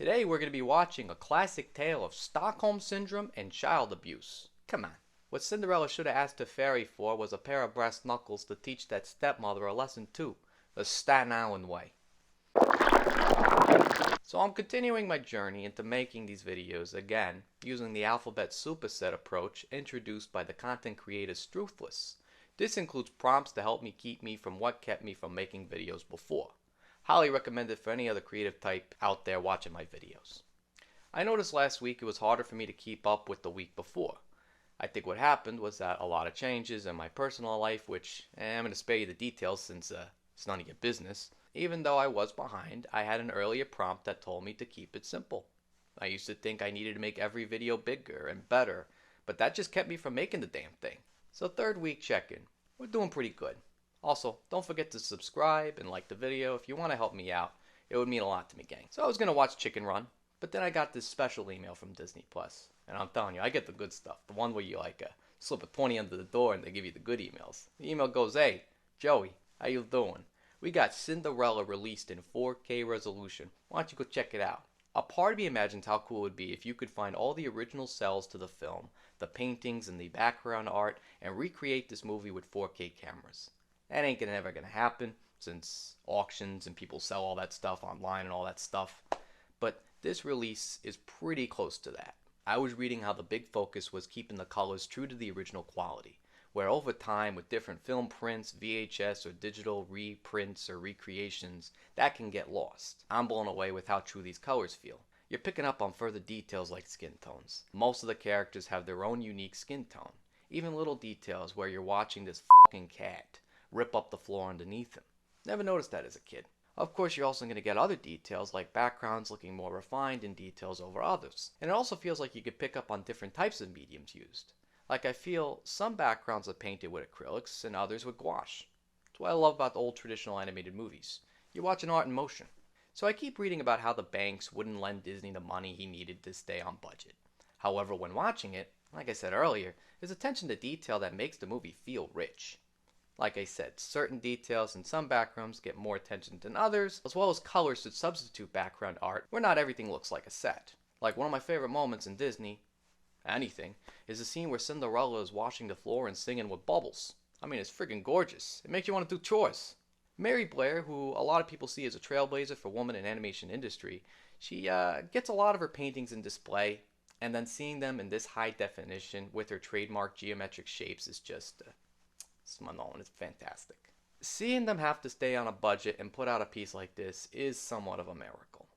Today we're going to be watching a classic tale of Stockholm Syndrome and child abuse. Come on. What Cinderella should have asked a fairy for was a pair of brass knuckles to teach that stepmother a lesson too. The Staten Island way. So I'm continuing my journey into making these videos again using the alphabet superset approach introduced by the content creator Struthless. This includes prompts to help me keep me from what kept me from making videos before. Highly recommend it for any other creative type out there watching my videos. I noticed last week it was harder for me to keep up with the week before. I think what happened was that a lot of changes in my personal life, which I'm going to spare you the details since it's none of your business. Even though I was behind, I had an earlier prompt that told me to keep it simple. I used to think I needed to make every video bigger and better, but that just kept me from making the damn thing. So third week check-in. We're doing pretty good. Also, don't forget to subscribe and like the video if you want to help me out. It would mean a lot to me, gang. So I was going to watch Chicken Run, but then I got this special email from Disney Plus. And I'm telling you, I get the good stuff. The one where you slip a 20 under the door and they give you the good emails. The email goes, "Hey, Joey, how you doing? We got Cinderella released in 4K resolution. Why don't you go check it out?" A part of me imagines how cool it would be if you could find all the original cells to the film, the paintings and the background art, and recreate this movie with 4K cameras. That ain't never gonna happen, since auctions and people sell all that stuff online and all that stuff. But this release is pretty close to that. I was reading how the big focus was keeping the colors true to the original quality, where over time with different film prints, VHS or digital reprints or recreations, that can get lost. I'm blown away with how true these colors feel. You're picking up on further details like skin tones. Most of the characters have their own unique skin tone. Even little details where you're watching this fucking cat rip up the floor underneath him. Never noticed that as a kid. Of course, you're also going to get other details like backgrounds looking more refined and details over others. And it also feels like you could pick up on different types of mediums used. Like I feel some backgrounds are painted with acrylics and others with gouache. That's what I love about the old traditional animated movies. You're watching art in motion. So I keep reading about how the banks wouldn't lend Disney the money he needed to stay on budget. However, when watching it, like I said earlier, there's attention to detail that makes the movie feel rich. Like I said, certain details in some backgrounds get more attention than others, as well as colors that substitute background art where not everything looks like a set. Like one of my favorite moments in Disney, anything, is the scene where Cinderella is washing the floor and singing with bubbles. I mean, it's friggin' gorgeous. It makes you want to do chores. Mary Blair, who a lot of people see as a trailblazer for women in animation industry, she gets a lot of her paintings in display, and then seeing them in this high definition with her trademark geometric shapes is just it's fantastic. Seeing them have to stay on a budget and put out a piece like this is somewhat of a miracle.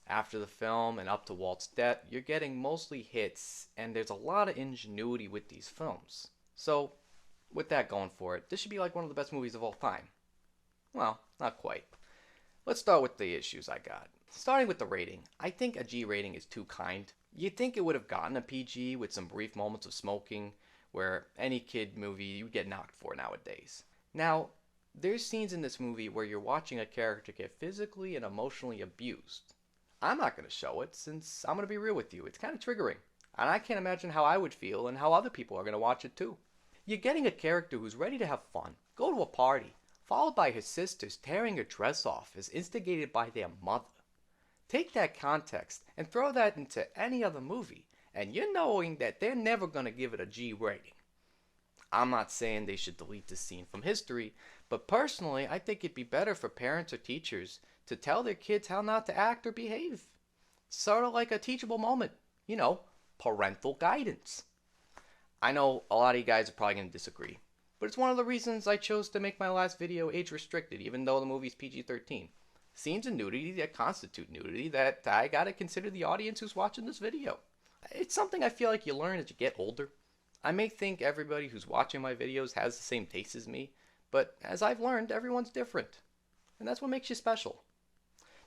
After the film and up to Walt's death, you're getting mostly hits, and there's a lot of ingenuity with these films. So, with that going for it, this should be like one of the best movies of all time. Well, not quite. Let's start with the issues I got. Starting with the rating, I think a G rating is too kind. You'd think it would have gotten a PG with some brief moments of smoking, where any kid movie you get knocked for nowadays. Now, there's scenes in this movie where you're watching a character get physically and emotionally abused. I'm not going to show it since I'm going to be real with you. It's kind of triggering. And I can't imagine how I would feel and how other people are going to watch it too. You're getting a character who's ready to have fun, go to a party, followed by his sisters tearing her dress off as instigated by their mother. Take that context and throw that into any other movie, and you're knowing that they're never going to give it a G rating. I'm not saying they should delete this scene from history, but personally I think it'd be better for parents or teachers to tell their kids how not to act or behave. Sort of like a teachable moment. Parental guidance. I know a lot of you guys are probably going to disagree, but it's one of the reasons I chose to make my last video age restricted even though the movie's PG-13. Scenes of nudity that constitute nudity that I gotta consider the audience who's watching this video. It's something I feel like you learn as you get older. I may think everybody who's watching my videos has the same taste as me, but as I've learned, everyone's different. And that's what makes you special.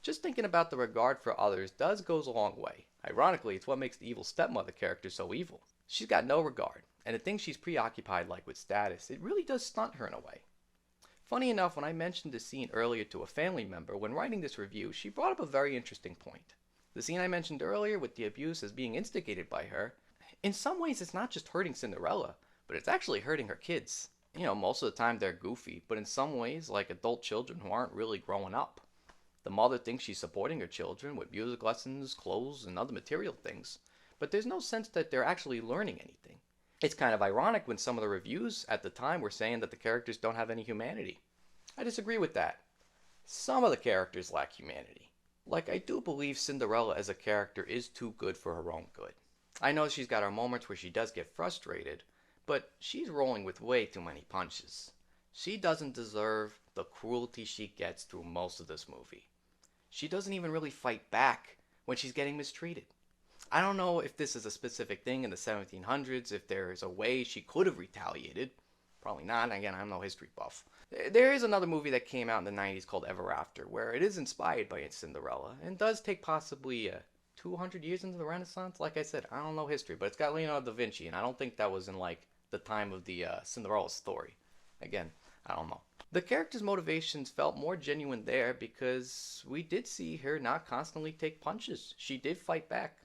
Just thinking about the regard for others goes a long way. Ironically, it's what makes the evil stepmother character so evil. She's got no regard, and the things she's preoccupied like with status, it really does stunt her in a way. Funny enough, when I mentioned this scene earlier to a family member when writing this review, she brought up a very interesting point. The scene I mentioned earlier with the abuse as being instigated by her, in some ways it's not just hurting Cinderella, but it's actually hurting her kids. Most of the time they're goofy, but in some ways like adult children who aren't really growing up. The mother thinks she's supporting her children with music lessons, clothes, and other material things, but there's no sense that they're actually learning anything. It's kind of ironic when some of the reviews at the time were saying that the characters don't have any humanity. I disagree with that. Some of the characters lack humanity. Like, I do believe Cinderella as a character is too good for her own good. I know she's got her moments where she does get frustrated, but she's rolling with way too many punches. She doesn't deserve the cruelty she gets through most of this movie. She doesn't even really fight back when she's getting mistreated. I don't know if this is a specific thing in the 1700s, if there is a way she could have retaliated. Probably not. Again, I'm no history buff. There is another movie that came out in the 90s called Ever After, where it is inspired by Cinderella and does take possibly 200 years into the Renaissance. Like I said, I don't know history, but it's got Leonardo da Vinci, and I don't think that was in like the time of the Cinderella story. Again, I don't know. The character's motivations felt more genuine there because we did see her not constantly take punches. She did fight back.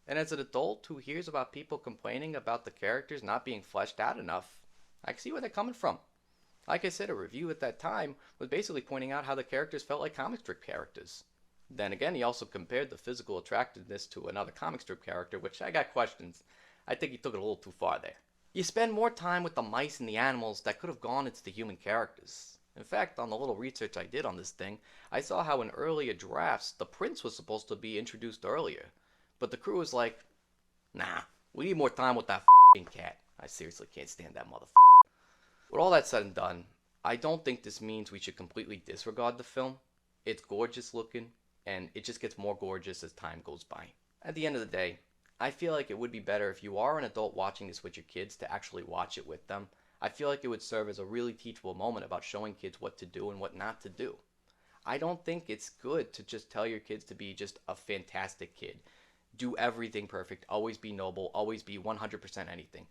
And as an adult who hears about people complaining about the characters not being fleshed out enough, I can see where they're coming from. Like I said, a review at that time was basically pointing out how the characters felt like comic strip characters. Then again, he also compared the physical attractiveness to another comic strip character, which I got questions. I think he took it a little too far there. You spend more time with the mice and the animals that could have gone into the human characters. In fact, on the little research I did on this thing, I saw how in earlier drafts, the prince was supposed to be introduced earlier. But the crew was like, nah, we need more time with that f***ing cat. I seriously can't stand that motherfucker. With all that said and done, I don't think this means we should completely disregard the film. It's gorgeous looking, and it just gets more gorgeous as time goes by. At the end of the day, I feel like it would be better if you are an adult watching this with your kids to actually watch it with them. I feel like it would serve as a really teachable moment about showing kids what to do and what not to do. I don't think it's good to just tell your kids to be just a fantastic kid. Do everything perfect, always be noble, always be 100% anything.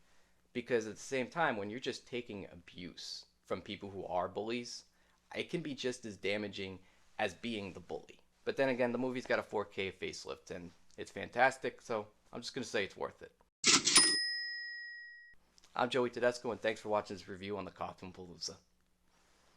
Because at the same time, when you're just taking abuse from people who are bullies, it can be just as damaging as being the bully. But then again, the movie's got a 4K facelift, and it's fantastic, so I'm just going to say it's worth it. I'm Joey Tedesco, and thanks for watching this review on the Cartoon Palooza.